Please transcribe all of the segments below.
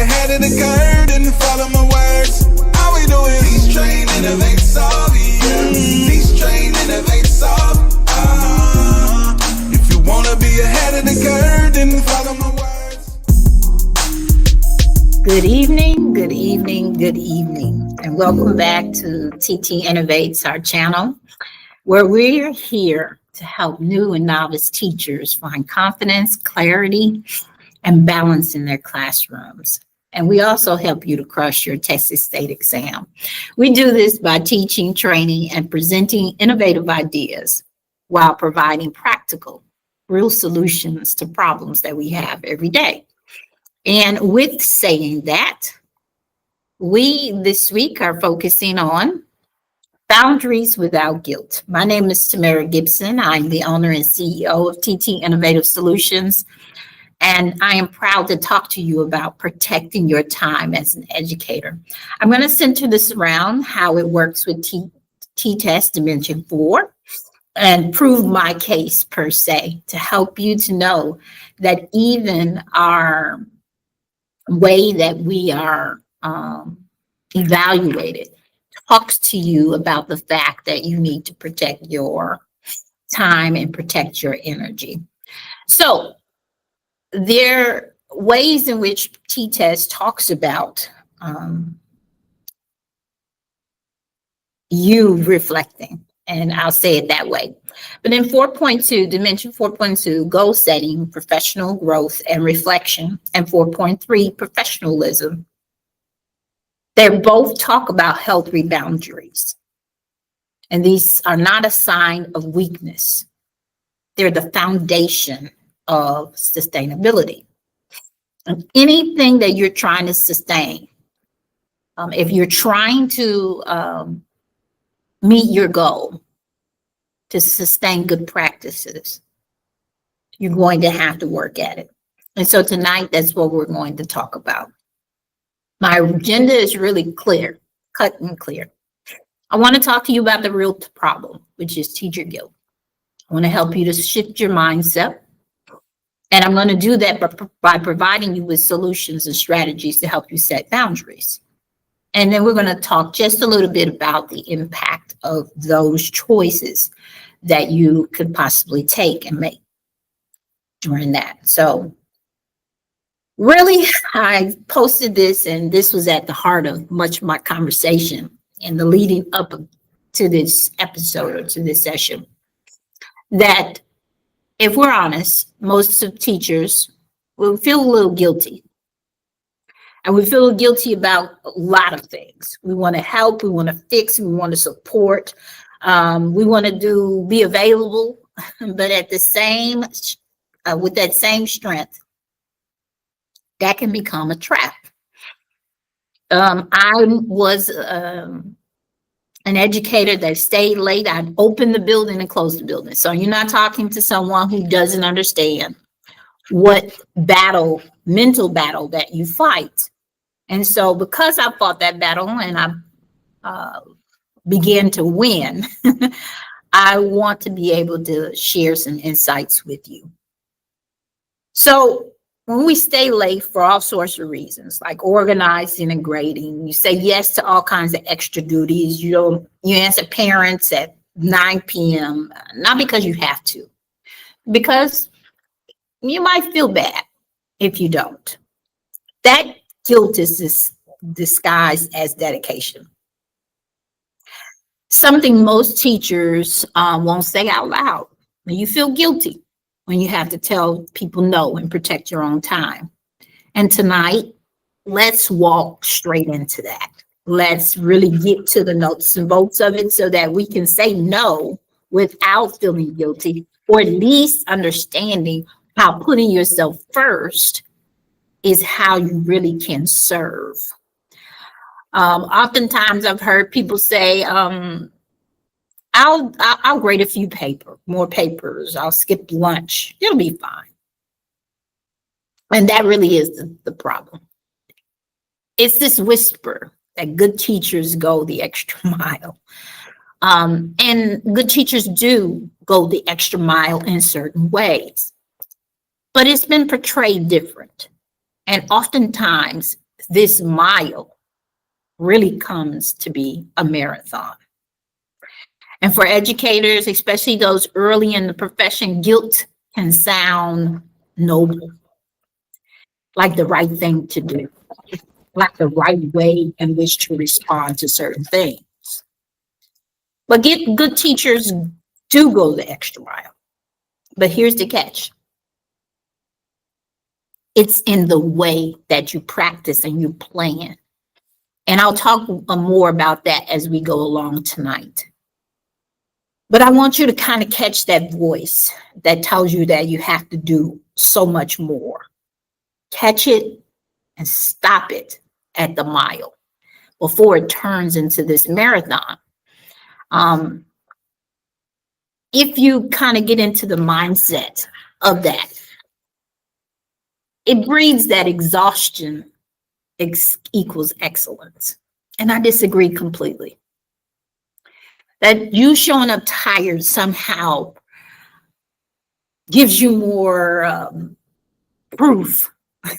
ahead of the curve and follow my words. All we do is teach, train, innovate, solve. Yeah. Teach, train, innovate, solve. If you wanna be ahead of the curve, then follow my words. Good evening, good evening, good evening, and welcome back to TT Innovates, our channel, where we're here to help new and novice teachers find confidence, clarity, and balance in their classrooms. And we also help you to crush your Texas State exam. We do this by teaching, training, and presenting innovative ideas while providing practical, real solutions to problems that we have every day. And with saying that, we this week are focusing on boundaries without guilt. My name is Tamara Gibson. I'm the owner and CEO of TT Innovative Solutions, and I am proud to talk to you about protecting your time as an educator. I'm going to center this around how it works with T-TESS Dimension 4 and prove my case per se to help you to know that even our way that we are evaluated talks to you about the fact that you need to protect your time and protect your energy. So there are ways in which T-TESS talks about you reflecting, and I'll say it that way. But in 4.2, Dimension 4.2, goal setting, professional growth and reflection, and 4.3, professionalism, they both talk about healthy boundaries. And these are not a sign of weakness. They're the foundation of sustainability. And anything that you're trying to sustain, if you're trying to meet your goal, to sustain good practices, you're going to have to work at it. And so tonight, that's what we're going to talk about. My agenda is really clear, cut and clear. I want to talk to you about the real problem, which is teacher guilt. I want to help you to shift your mindset. And I'm going to do that by providing you with solutions and strategies to help you set boundaries. And then we're going to talk just a little bit about the impact of those choices that you could possibly take and make during that. So really, I posted this, and this was at the heart of much of my conversation in the leading up to this episode or to this session, that if we're honest, most of teachers will feel a little guilty. And we feel guilty about a lot of things. We want to help, we want to fix, we want to support, we want to be available, but at the same, with that same strength, that can become a trap. I was an educator that stayed late. I'd open the building and close the building. So you're not talking to someone who doesn't understand what mental battle that you fight. And so because I fought that battle and I began to win, I want to be able to share some insights with you. So when we stay late for all sorts of reasons, like organizing and grading, you say yes to all kinds of extra duties. You answer parents at 9 p.m., not because you have to, because you might feel bad if you don't. That guilt is disguised as dedication. Something most teachers won't say out loud. You feel guilty when you have to tell people no and protect your own time. And tonight, let's walk straight into that. Let's really get to the nuts and bolts of it so that we can say no without feeling guilty, or at least understanding how putting yourself first is how you really can serve. Oftentimes I've heard people say, I'll grade a few more papers. I'll skip lunch. It'll be fine. And that really is the problem. It's this whisper that good teachers go the extra mile. And good teachers do go the extra mile in certain ways. But it's been portrayed different. And oftentimes this mile really comes to be a marathon. And for educators, especially those early in the profession, guilt can sound noble, like the right thing to do, like the right way in which to respond to certain things. But good teachers do go the extra mile. But here's the catch. It's in the way that you practice and you plan. And I'll talk more about that as we go along tonight. But I want you to kind of catch that voice that tells you that you have to do so much more. Catch it and stop it at the mile before it turns into this marathon. If you kind of get into the mindset of that, it breeds that exhaustion equals excellence. And I disagree completely. That you showing up tired somehow gives you more proof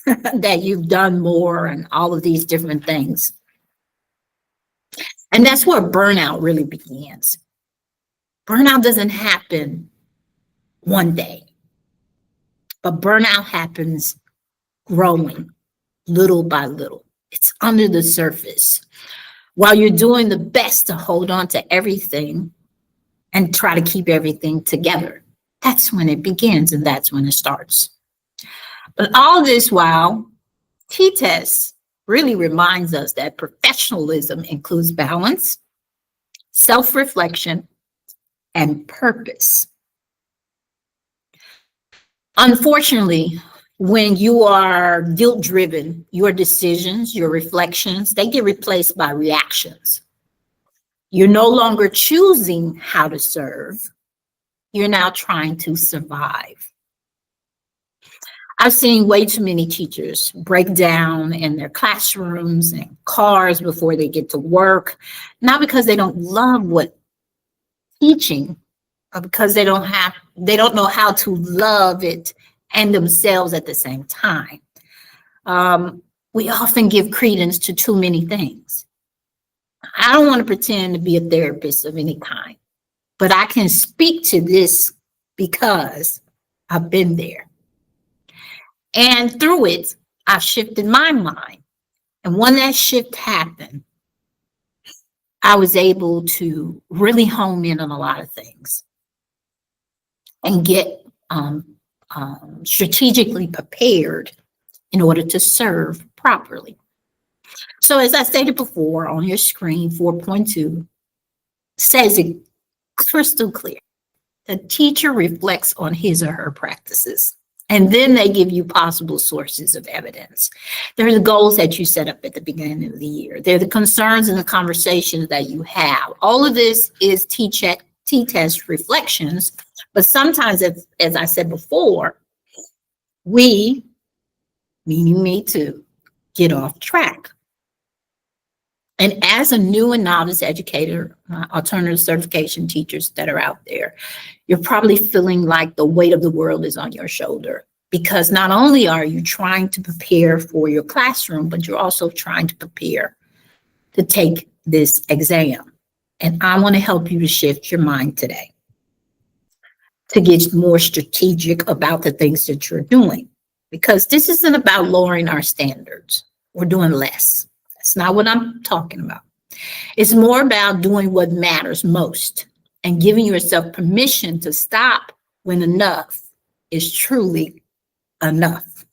that you've done more and all of these different things. And that's where burnout really begins. Burnout doesn't happen one day, but burnout happens growing little by little. It's under the surface. While you're doing the best to hold on to everything and try to keep everything together, that's when it begins and that's when it starts. But all this while, T-TESS really reminds us that professionalism includes balance, self-reflection, and purpose. Unfortunately, when you are guilt-driven, your decisions, your reflections, they get replaced by reactions. You're no longer choosing how to serve. You're now trying to survive. I've seen way too many teachers break down in their classrooms and cars before they get to work, not because they don't love what teaching, but because they don't know how to love it and themselves at the same time. We often give credence to too many things. I don't want to pretend to be a therapist of any kind, but I can speak to this because I've been there. And through it, I've shifted my mind. And when that shift happened, I was able to really hone in on a lot of things and get strategically prepared in order to serve properly. So as I stated before on your screen, 4.2 says it crystal clear. The teacher reflects on his or her practices, and then they give you possible sources of evidence. There are the goals that you set up at the beginning of the year. They're the concerns and the conversations that you have. All of this is T-TESS reflections, but sometimes, as I said before, we, meaning me too, get off track. And as a new and novice educator, alternative certification teachers that are out there, you're probably feeling like the weight of the world is on your shoulder, because not only are you trying to prepare for your classroom, but you're also trying to prepare to take this exam. And I want to help you to shift your mind today to get more strategic about the things that you're doing, because this isn't about lowering our standards. We're doing less. That's not what I'm talking about. It's more about doing what matters most and giving yourself permission to stop when enough is truly enough.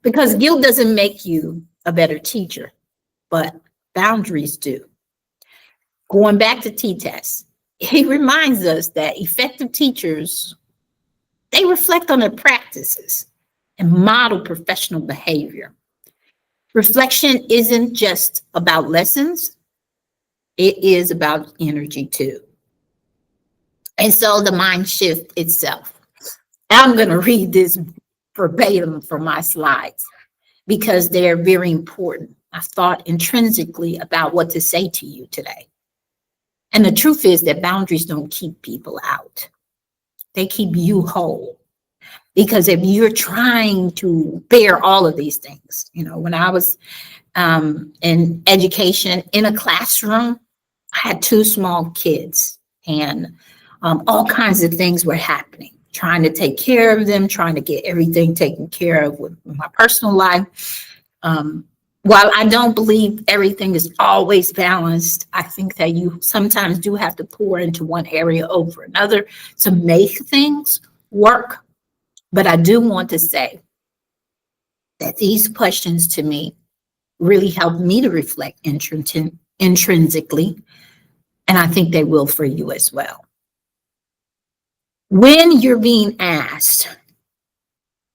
Because guilt doesn't make you a better teacher, but boundaries do. Going back to T-TESS, it reminds us that effective teachers, they reflect on their practices and model professional behavior. Reflection isn't just about lessons, it is about energy too. And so the mind shift itself. I'm going to read this verbatim from my slides because they're very important. I've thought intrinsically about what to say to you today. And the truth is that boundaries don't keep people out. They keep you whole. Because if you're trying to bear all of these things, when I was in education in a classroom, I had two small kids, and all kinds of things were happening, trying to take care of them, trying to get everything taken care of with my personal life. While I don't believe everything is always balanced, I think that you sometimes do have to pour into one area over another to make things work. But I do want to say that these questions to me really help me to reflect intrinsically, and I think they will for you as well. When you're being asked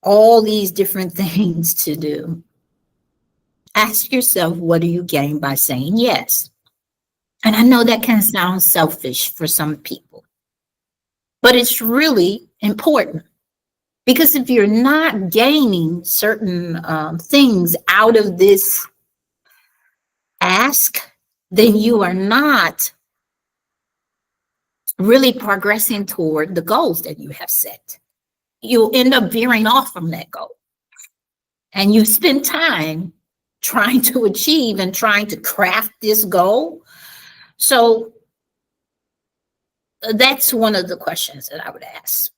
all these different things to do, ask yourself, what do you gain by saying yes? And I know that can sound selfish for some people, but it's really important. Because if you're not gaining certain things out of this ask, then you are not really progressing toward the goals that you have set. You'll end up veering off from that goal. And you spend time trying to achieve and trying to craft this goal. So that's one of the questions that I would ask.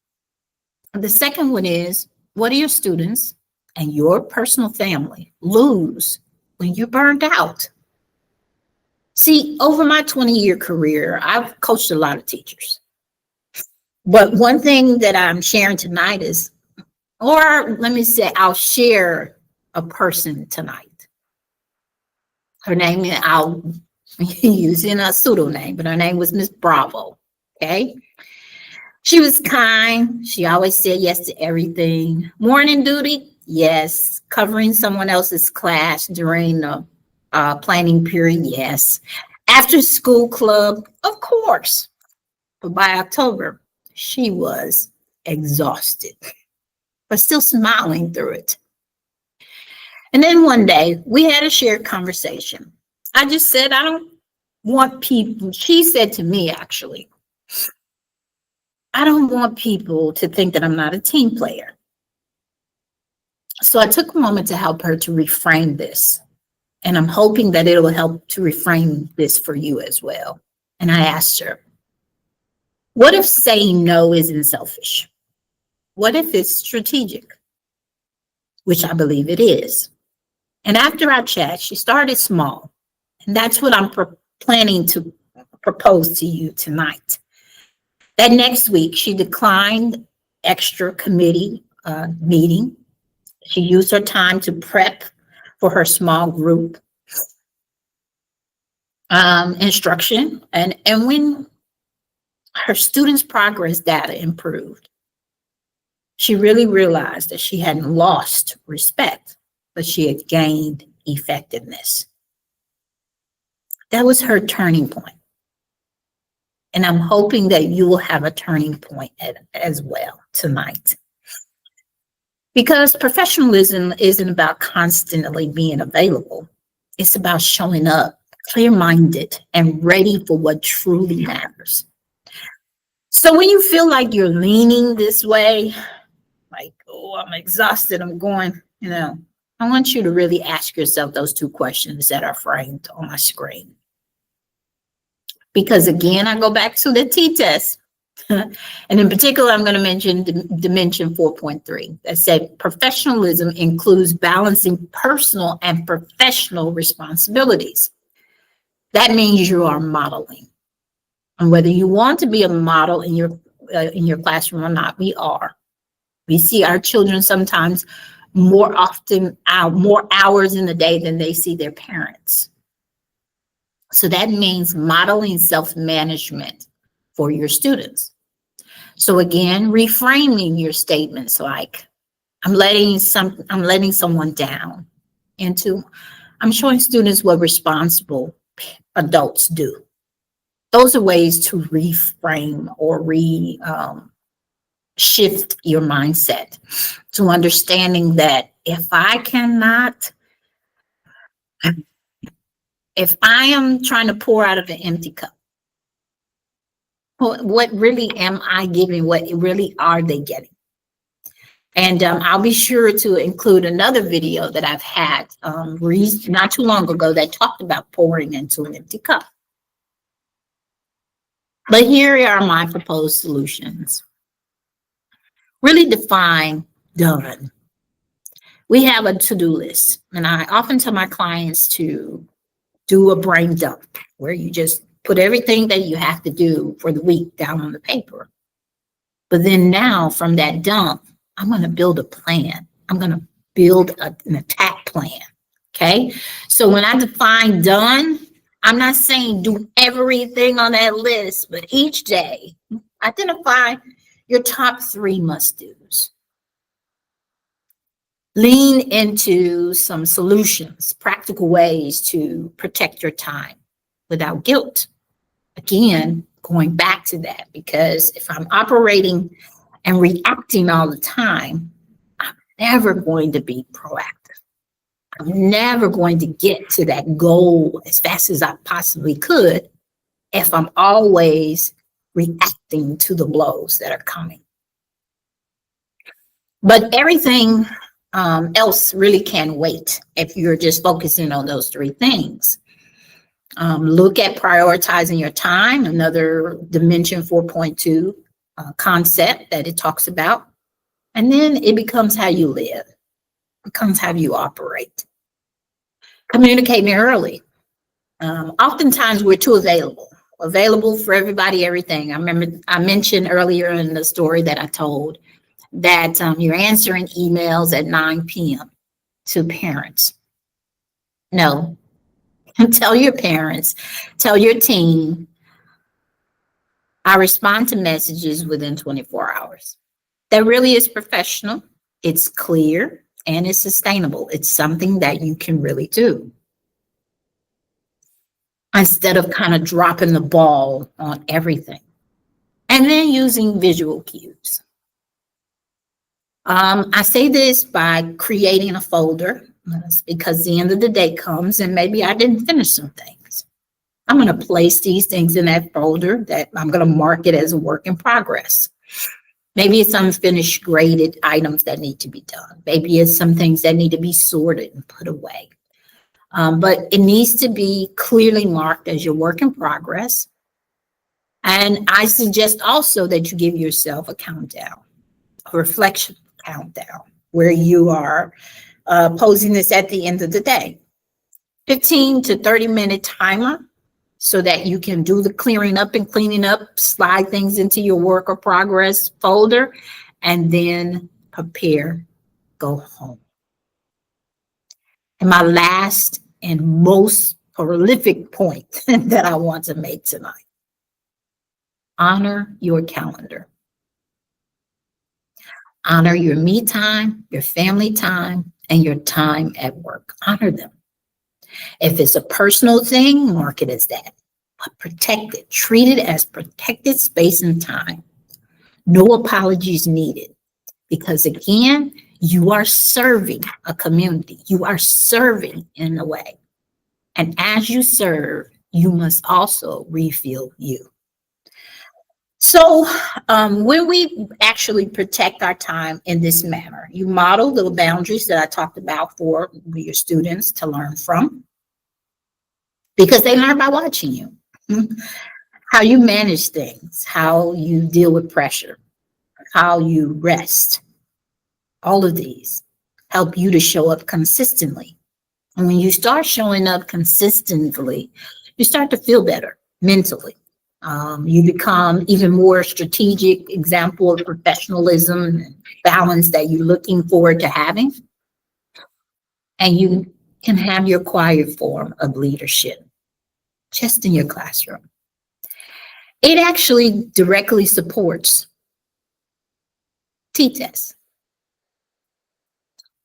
The second one is, what do your students and your personal family lose when you're burned out? See, over my 20-year career, I've coached a lot of teachers. But one thing that I'm sharing tonight is, or let me say, I'll share a person tonight. Her name, I'll use in a pseudonym, but her name was Miss Bravo, okay? She was kind. She always said yes to everything. Morning duty, yes. Covering someone else's class during the planning period, yes. After school club, of course. But by October, she was exhausted, but still smiling through it. And then one day, we had a shared conversation. I just said, I don't want people, she said to me, actually, I don't want people to think that I'm not a team player. So I took a moment to help her to reframe this. And I'm hoping that it will help to reframe this for you as well. And I asked her, what if saying no isn't selfish? What if it's strategic? Which I believe it is. And after our chat, she started small. And that's what I'm planning to propose to you tonight. That next week, she declined extra committee meeting. She used her time to prep for her small group instruction. And when her students' progress data improved, she really realized that she hadn't lost respect, but she had gained effectiveness. That was her turning point. And I'm hoping that you will have a turning point as well tonight. Because professionalism isn't about constantly being available. It's about showing up clear-minded and ready for what truly matters. So when you feel like you're leaning this way, like, oh, I'm exhausted, I'm going, I want you to really ask yourself those two questions that are framed on my screen. Because again, I go back to the T-TESS. And in particular, I'm going to mention Dimension 4.3 that said professionalism includes balancing personal and professional responsibilities. That means you are modeling. And whether you want to be a model in your classroom or not, we are. We see our children sometimes more often, more hours in the day than they see their parents. So that means modeling self-management for your students. So again, reframing your statements like, I'm letting someone down, into I'm showing students what responsible adults do. Those are ways to reframe or shift your mindset to understanding that if I am trying to pour out of an empty cup, what really am I giving? What really are they getting? And I'll be sure to include another video that I've had not too long ago that talked about pouring into an empty cup. But here are my proposed solutions. Really define done. We have a to-do list, and I often tell my clients to do a brain dump where you just put everything that you have to do for the week down on the paper. But then now from that dump, I'm going to build a plan. I'm going to build an attack plan. Okay. So when I define done, I'm not saying do everything on that list, but each day identify your top 3 must-dos. Lean into some solutions, practical ways to protect your time without guilt. Again, going back to that, because if I'm operating and reacting all the time, I'm never going to be proactive. I'm never going to get to that goal as fast as I possibly could if I'm always reacting to the blows that are coming. But everything else really can wait if you're just focusing on those 3 things. Look at prioritizing your time, another Dimension 4.2 concept that it talks about. And then it becomes how you live, becomes how you operate. Communicating early. Oftentimes we're too available for everybody, everything. I remember I mentioned earlier in the story that I told that you're answering emails at 9 p.m. to parents. No, tell your parents, tell your team, I respond to messages within 24 hours. That really is professional, it's clear, and it's sustainable. It's something that you can really do. Instead of kind of dropping the ball on everything. And then using visual cues. I say this by creating a folder because the end of the day comes and maybe I didn't finish some things. I'm going to place these things in that folder that I'm going to mark it as a work in progress. Maybe it's unfinished graded items that need to be done. Maybe it's some things that need to be sorted and put away. But it needs to be clearly marked as your work in progress. And I suggest also that you give yourself a countdown, a reflection countdown, where you are posing this at the end of the day. 15 to 30-minute timer so that you can do the clearing up and cleaning up, slide things into your work or progress folder, and then prepare, go home. And my last and most prolific point that I want to make tonight. Honor your calendar. Honor your me time, your family time, and your time at work. Honor them. If it's a personal thing, mark it as that. But protect it. Treat it as protected space and time. No apologies needed. Because again, you are serving a community. You are serving in a way. And as you serve, you must also refill you. So when we actually protect our time in this manner, you model the boundaries that I talked about for your students to learn from, because they learn by watching you. How you manage things, how you deal with pressure, how you rest. All of these help you to show up consistently. And when you start showing up consistently, you start to feel better mentally. You become even more strategic, example of professionalism and balance that you're looking forward to having. And you can have your quiet form of leadership just in your classroom. It actually directly supports T-TESS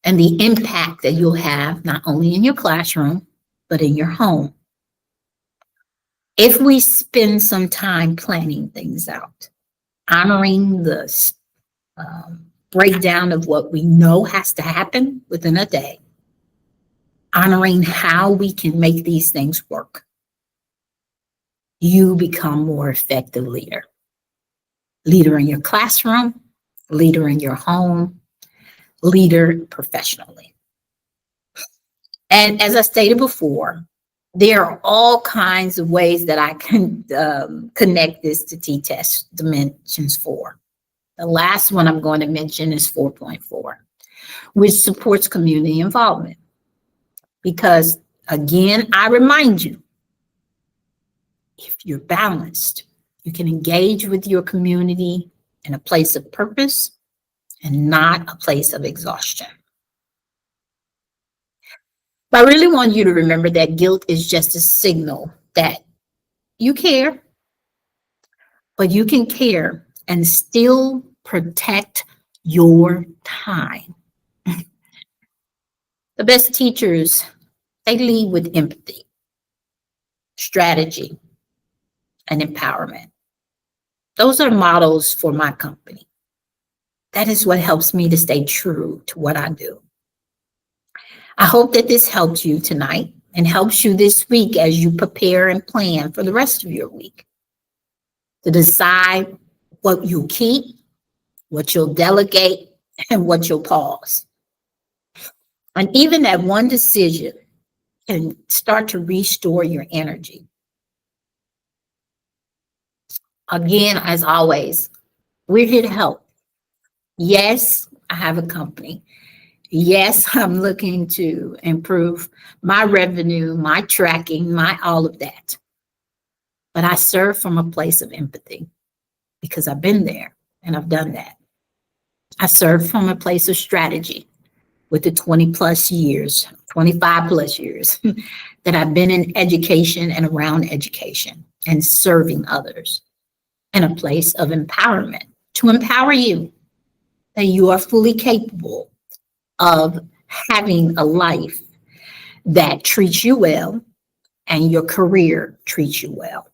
and the impact that you'll have not only in your classroom, but in your home. If we spend some time planning things out, honoring the breakdown of what we know has to happen within a day, honoring how we can make these things work, you become more effective leader. Leader in your classroom, leader in your home, leader professionally. And as I stated before, there are all kinds of ways that I can connect this to T-TESS Dimensions 4. The last one I'm going to mention is 4.4, which supports community involvement. Because again, I remind you, if you're balanced, you can engage with your community in a place of purpose and not a place of exhaustion. But I really want you to remember that guilt is just a signal that you care, but you can care and still protect your time. The best teachers, they lead with empathy, strategy, and empowerment. Those are models for my company. That is what helps me to stay true to what I do. I hope that this helps you tonight and helps you this week as you prepare and plan for the rest of your week to decide what you'll keep, what you'll delegate, and what you'll pause. And even that one decision can start to restore your energy. Again, as always, we're here to help. Yes, I have a company. Yes, I'm looking to improve my revenue, my tracking, my all of that. But I serve from a place of empathy because I've been there and I've done that. I serve from a place of strategy with the 20 plus years, 25 plus years that I've been in education and around education and serving others, in a place of empowerment to empower you that you are fully capable of having a life that treats you well and your career treats you well.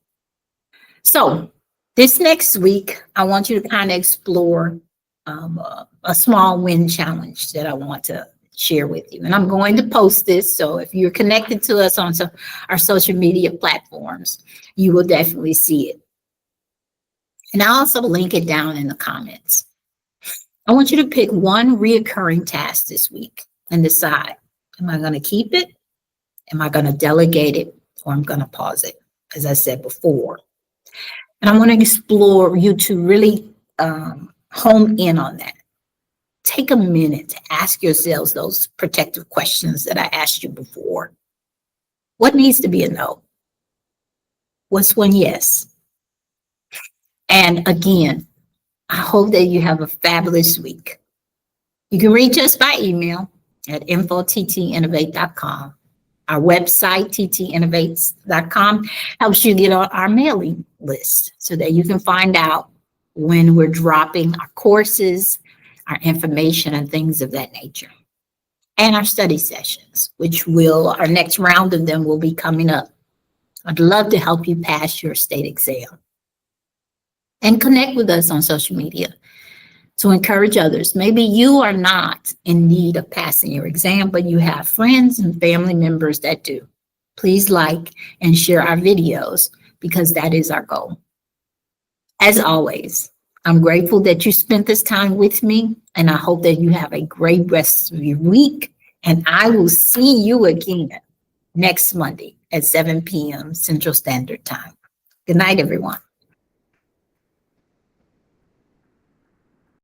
So this next week, I want you to kind of explore a small win challenge that I want to share with you. And I'm going to post this. So if you're connected to us on our social media platforms, you will definitely see it. And I'll also link it down in the comments. I want you to pick one reoccurring task this week and decide, am I going to keep it? Am I going to delegate it? Or I'm going to pause it, as I said before. And I want to explore you to really hone in on that. Take a minute to ask yourselves those protective questions that I asked you before. What needs to be a no? What's one yes? And again, I hope that you have a fabulous week. You can reach us by email at info@ttinnovate.com. Our website, ttinnovates.com, helps you get on our mailing list so that you can find out when we're dropping our courses, our information, and things of that nature. And our study sessions, our next round of them will be coming up. I'd love to help you pass your state exam. And connect with us on social media to encourage others. Maybe you are not in need of passing your exam, but you have friends and family members that do. Please like and share our videos because that is our goal. As always, I'm grateful that you spent this time with me, and I hope that you have a great rest of your week. And I will see you again next Monday at 7 p.m. Central Standard Time. Good night, everyone.